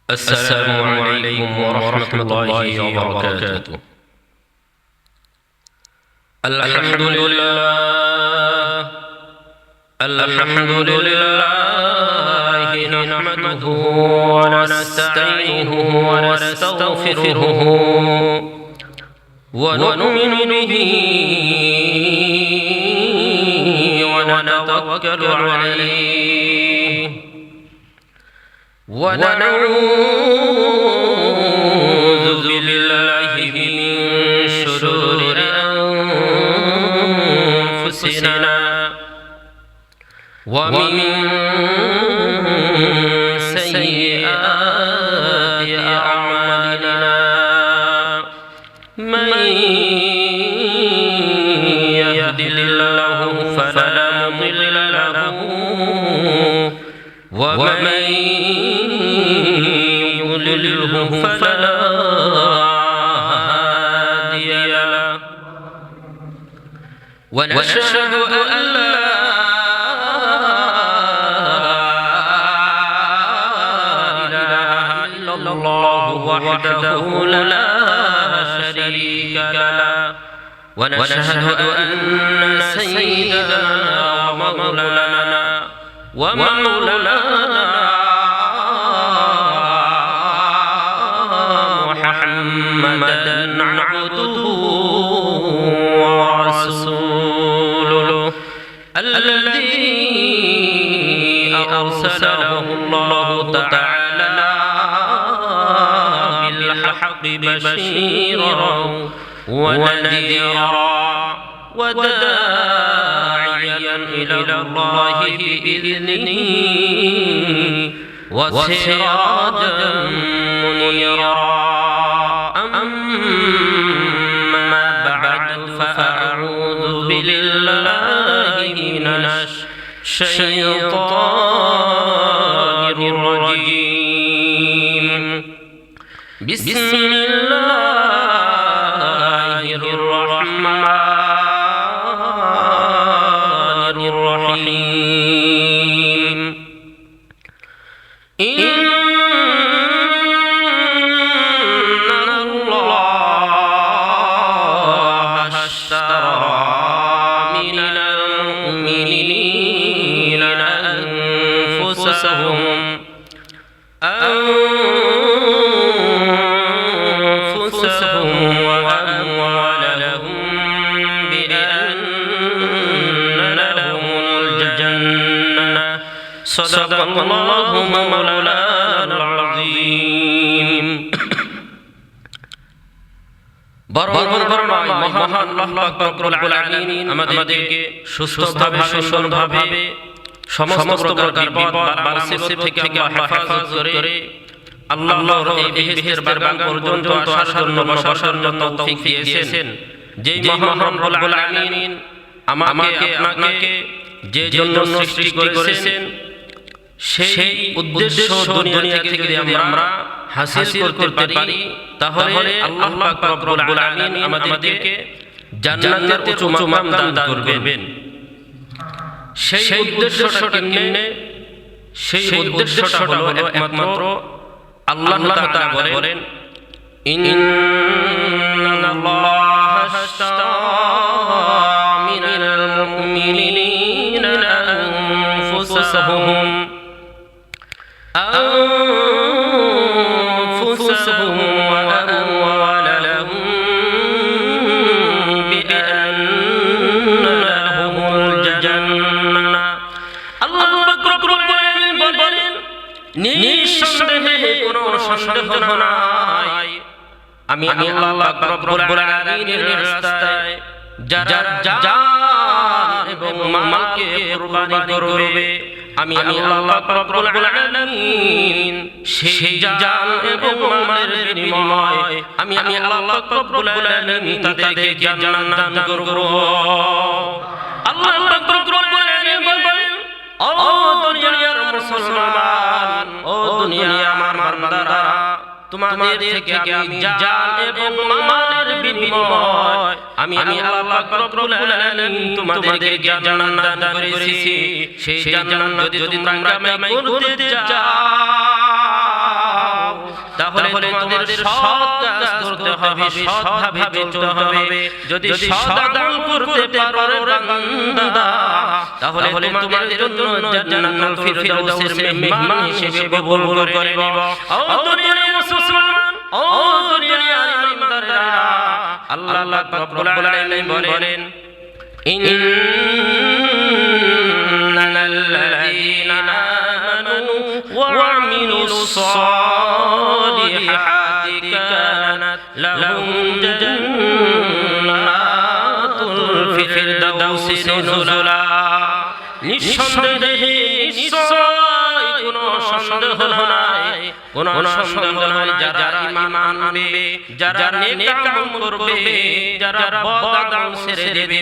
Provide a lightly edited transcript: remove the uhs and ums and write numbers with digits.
السلام عليكم ورحمة الله وبركاته. الحمد لله نحمده ونستعينه ونستغفره ونؤمن به ونتوكل عليه ونعوذ بالله من شرور أنفسنا ومن سيئات أعمالنا من يهد الله فلا مضل له ومن يضلله فلا هادي له ونشهد أن لا إله إلا الله وحده لا شريك له ونشهد أن سيدنا ومولانا محمدا عبده ورسوله الذي أرسله الله تعالى بالحق بشيرا ونذيرا وداعيا إلى الله بإذنه وسراجا منيرا. أما بعد فأعوذ بالله من الشيطان الرجيم. بسم الله الرحمن الرحيم. إن الله اشترى من المؤمنين أنفسهم وأموالهم بأن لهم الجنة. صدق الله مولانا العظيم. মহান আল্লাহ পাক রব্বুল আলামিন আমাদেরকে সুস্থভাবে সুন্দরভাবে সমস্ত প্রকার বিপদ বালা থেকে হেফাজত করে আল্লাহর এই বেহেশতের বাগান পর্যন্ত আসার জন্য বসার জন্য তৌফিক দিয়েছেন। যেই মহান রব্বুল আলামিন আমাকে আপনাকে যে জন্য সৃষ্টি করেছেন সেই উদ্দেশ্য দুনিয়া থেকে যদি আমরা হাসিল করতে পারি তাহলে আল্লাহ পাক রব্বুল আলামিন আমাদেরকে জান্নাতের উঁচু মাকাম দান করবেন। সেই উদ্দেশ্যটা নিয়ে সেই উদ্দেশ্যটা হলো একমাত্র আল্লাহ তাআলা বলেন ইন্নাল্লাহা আশতারা মিনাল মুমিনিনা আনফুসাহুম وأموالهم بأن لهم الجنة. আল্লাহ পাক রব্বুল আলামিন বলেন নিঃসন্দেহে কোনো সন্দেহ নাই আমি আল্লাহ পাক রব্বুল আলামিনের রাস্তায় যারা জান এবং মালকে কুরবানি করবে আমি আল্লাহ পাক রব্বুল আলামিন সেই জান এবং মালের বিনিময়ে আমি আল্লাহ পাক রব্বুল আলামিন তাদেরকে জান্নাত দান করব। আল্লাহ পাক রব্বুল আলামিন বলেন ও দুনিয়ার মুসলমান, ও দুনিয়ার আমার বান্দারা, তোমাদের থেকে আমি জান এবং মালের বিনিময়ে আমি আল্লাহ পাক রব্বুল আলামিন তোমাদেরকে জান্নাত দান করেছি। সেই জান্নাত যদি তোমরা কামাই করতে চাও তাহলে তোমাদের সৎ কাজ করতে হবে, সৎভাবে চলতে হবে। যদি সৎ আমল করতে পারো রে বান্দা, তাহলে তোমাদের জন্য জান্নাতুল ফিরদাউসের মেহমান হিসেবে কবুল করে নিব। ও দুনিয়ার মুসলমান, ও দুনিয়ার ইমানদাররা, আল্লাহ রাব্বুল আলামিন বলেন, ইন্নাল্লাযীনা আমানু ওয়া আমিলুস সালিহাতি কানাত লাহুম জান্নাতুল ফিরদাউসি নুজুলা। নিঃসন্দেহে, নিশ্চয়, কোনো সন্দেহ নাই, কোনো সন্দেহ নাই, যারা ঈমান আনবে, যারা নেক আমল করবে, যারা বদ আমল ছেড়ে দেবে,